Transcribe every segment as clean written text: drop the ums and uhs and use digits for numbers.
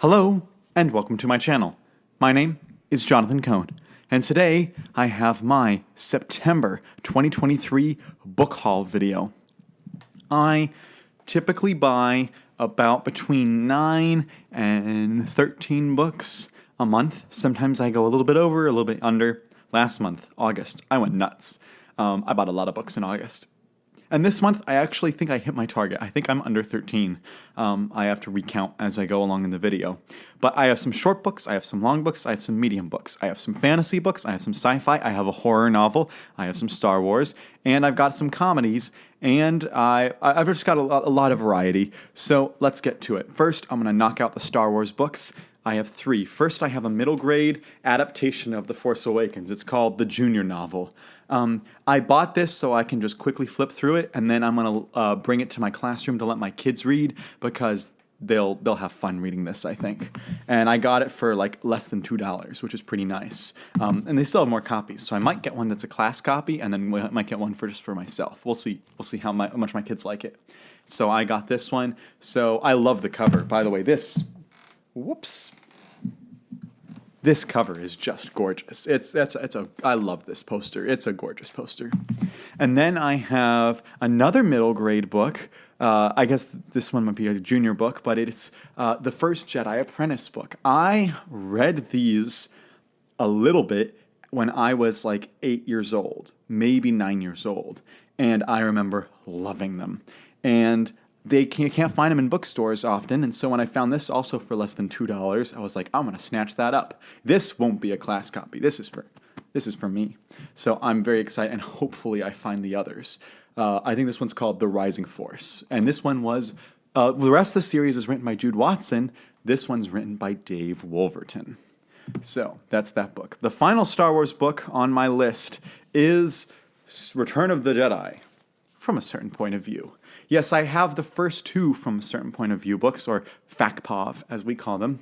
Hello, and welcome to my channel. My name is Jonathan Cohn, and today I have my September 2023 book haul video. I typically buy about between 9 and 13 books a month. Sometimes I go a little bit over, a little bit under. Last month, August, I went nuts. I bought a lot of books in August. And this month, I actually think I hit my target. I think I'm under 13. I have to recount as I go along in the video. But I have some short books, I have some long books, I have some medium books, I have some fantasy books, I have some sci-fi, I have a horror novel, I have some Star Wars, and I've got some comedies, and I've just got a lot of variety. So let's get to it. First, I'm going to knock out the Star Wars books. I have 3. First, I have a middle grade adaptation of The Force Awakens. It's called The Junior Novel. I bought this so I can just quickly flip through it, and then I'm going to bring it to my classroom to let my kids read because they'll have fun reading this, I think. And I got it for like less than $2, which is pretty nice. And they still have more copies, so I might get one that's a class copy, and then I might get one just for myself. We'll see. We'll see how much my kids like it. So I got this one. So I love the cover. By the way, this cover is just gorgeous. I love this poster. It's a gorgeous poster. And then I have another middle grade book. I guess this one might be a junior book, but it's the first Jedi Apprentice book. I read these a little bit when I was like 8 years old, maybe 9 years old, and I remember loving them. And you can't find them in bookstores often, and so when I found this also for less than $2, I was like, I'm going to snatch that up. This won't be a class copy. This is for me. So I'm very excited, and hopefully I find the others. I think this one's called The Rising Force, and this one was, the rest of the series is written by Jude Watson. This one's written by Dave Wolverton. So that's that book. The final Star Wars book on my list is Return of the Jedi, from a certain point of view. Yes, I have the first 2 from a certain point of view books, or FACPOV, as we call them.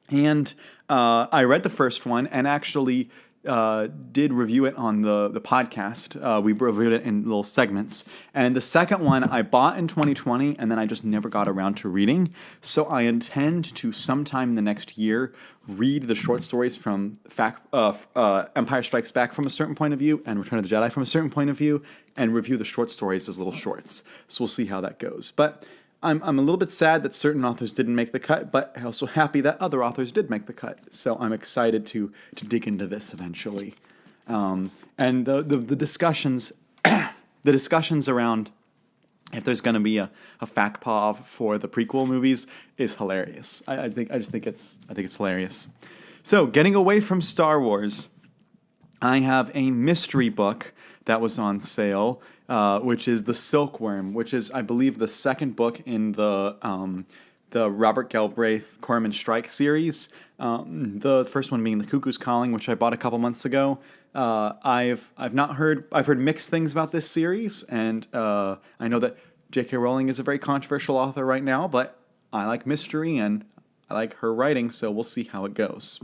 And I read the first one and actually did review it on the podcast. We reviewed it in little segments. And the second one I bought in 2020, and then I just never got around to reading. So I intend to sometime in the next year read the short stories from Empire Strikes Back from a certain point of view and Return of the Jedi from a certain point of view, and review the short stories as little shorts. So we'll see how that goes. But I'm a little bit sad that certain authors didn't make the cut, but I'm also happy that other authors did make the cut. So I'm excited to dig into this eventually. And the discussions around if there's going to be a FACPOV for the prequel movies is hilarious. I think it's hilarious. So getting away from Star Wars, I have a mystery book that was on sale, which is The Silkworm, which is, I believe, the second book in the Robert Galbraith Corman Strike series. The first one being The Cuckoo's Calling, which I bought a couple months ago. I've heard mixed things about this series, and I know that J.K. Rowling is a very controversial author right now, but I like mystery and I like her writing, so we'll see how it goes.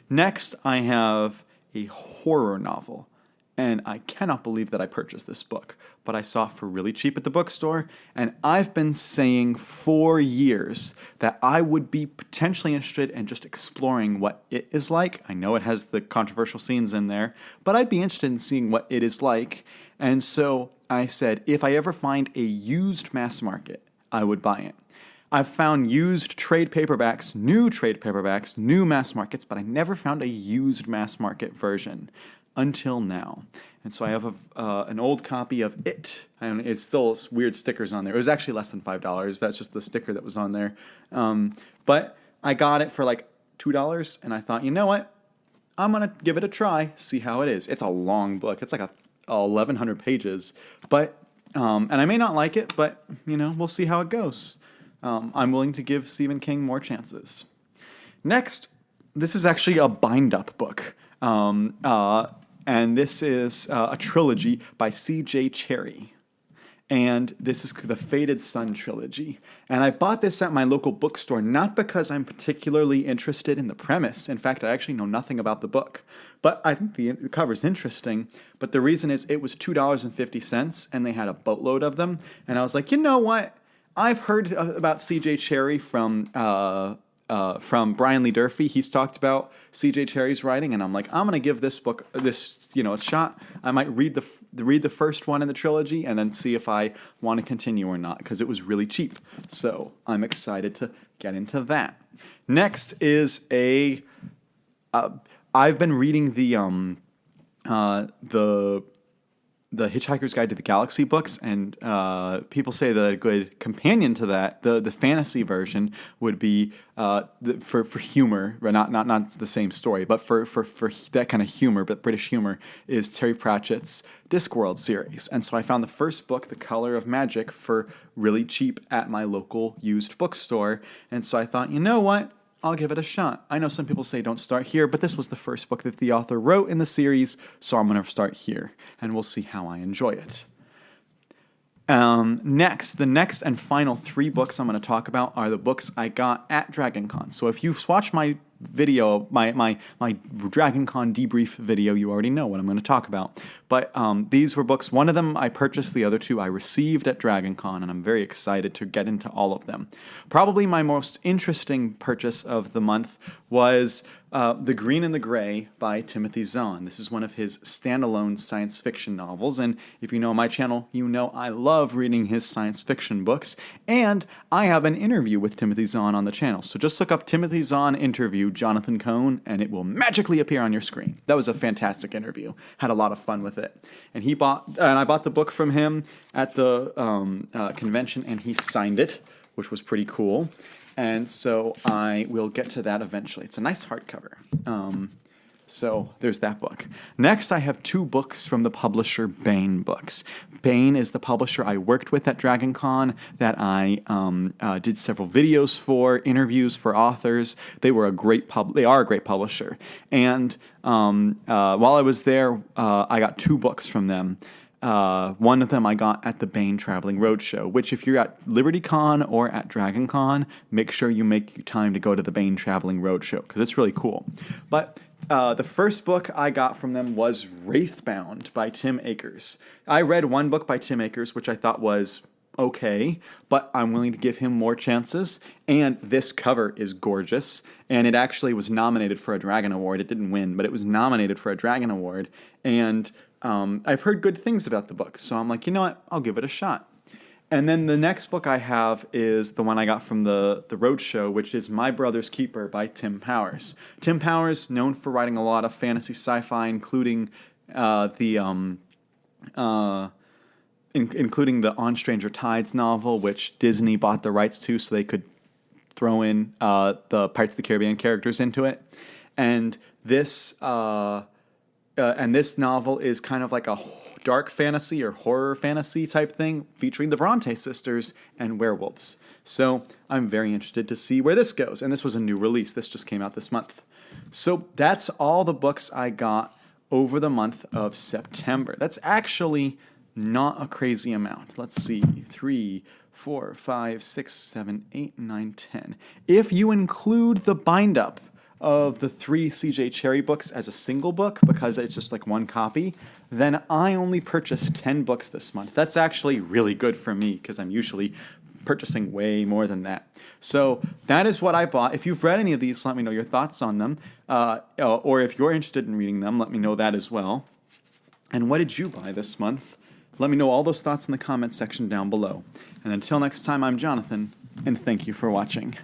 Next, I have a horror novel. And I cannot believe that I purchased this book, but I saw it for really cheap at the bookstore, and I've been saying for years that I would be potentially interested in just exploring what it is like. I know it has the controversial scenes in there, but I'd be interested in seeing what it is like. And so I said, if I ever find a used mass market, I would buy it. I've found used trade paperbacks, new mass markets, but I never found a used mass market version until now. And so I have an old copy of It. And it's still weird stickers on there. It was actually less than $5. That's just the sticker that was on there. But I got it for like $2, and I thought, you know what? I'm going to give it a try, see how it is. It's a long book. It's like 1,100 pages. But and I may not like it, but we'll see how it goes. I'm willing to give Stephen King more chances. Next, this is actually a bind-up book. And this is a trilogy by C.J. Cherryh. And this is the Fated Sun Trilogy. And I bought this at my local bookstore, not because I'm particularly interested in the premise. In fact, I actually know nothing about the book. But I think the cover's interesting. But the reason is it was $2.50, and they had a boatload of them. And I was like, you know what? I've heard about C.J. Cherryh from from Brian Lee Durfee. He's talked about C.J. Cherryh's writing, and I'm like, I'm gonna give this book a shot. I might read the first one in the trilogy and then see if I want to continue or not, because it was really cheap. So I'm excited to get into that. Next is I've been reading the Hitchhiker's Guide to the Galaxy books, and people say that a good companion to that, the fantasy version, would be for humor, not the same story, but for that kind of humor, but British humor, is Terry Pratchett's Discworld series. And so I found the first book, The Color of Magic, for really cheap at my local used bookstore, and so I thought, you know what? I'll give it a shot. I know some people say don't start here, but this was the first book that the author wrote in the series, so I'm going to start here, and we'll see how I enjoy it. The next and final 3 books I'm going to talk about are the books I got at DragonCon. So if you've watched my video, my DragonCon debrief video, you already know what I'm going to talk about. But these were books. One of them I purchased, the other 2 I received at DragonCon, and I'm very excited to get into all of them. Probably my most interesting purchase of the month was The Green and the Gray by Timothy Zahn. This is one of his standalone science fiction novels, and if you know my channel, you know I love reading his science fiction books, and I have an interview with Timothy Zahn on the channel. So just look up Timothy Zahn interview Jonathan Cohn, and it will magically appear on your screen. That was a fantastic interview. Had a lot of fun with it. And I bought the book from him at the convention, and he signed it, which was pretty cool. And so I will get to that eventually. It's a nice hardcover. So there's that book. Next, I have 2 books from the publisher Baen Books. Baen is the publisher I worked with at DragonCon that I did several videos for, interviews for authors. They are a great publisher. And while I was there, I got 2 books from them. One of them I got at the Baen Traveling Roadshow, which if you're at LibertyCon or at DragonCon, make sure you make time to go to the Baen Traveling Roadshow, because it's really cool. But the first book I got from them was Wraith Bound by Tim Akers. I read one book by Tim Akers, which I thought was okay, but I'm willing to give him more chances. And this cover is gorgeous, and it actually was nominated for a Dragon Award. It didn't win, but it was nominated for a Dragon Award, and I've heard good things about the book, so I'm like, you know what, I'll give it a shot. And then the next book I have is the one I got from the Roadshow, which is My Brother's Keeper by Tim Powers. Tim Powers, known for writing a lot of fantasy sci-fi, including the On Stranger Tides novel, which Disney bought the rights to so they could throw in the Pirates of the Caribbean characters into it. And this novel is kind of like a dark fantasy or horror fantasy type thing, featuring the Bronte sisters and werewolves. So I'm very interested to see where this goes. And this was a new release. This just came out this month. So that's all the books I got over the month of September. That's actually not a crazy amount. Let's see, 3, 4, 5, 6, 7, 8, 9, 10. If you include the bind-up of the 3 C.J. Cherry books as a single book, because it's just like one copy, then I only purchased 10 books this month. That's actually really good for me, because I'm usually purchasing way more than that. So that is what I bought. If you've read any of these, let me know your thoughts on them. Or if you're interested in reading them, let me know that as well. And what did you buy this month? Let me know all those thoughts in the comments section down below. And until next time, I'm Jonathan, and thank you for watching.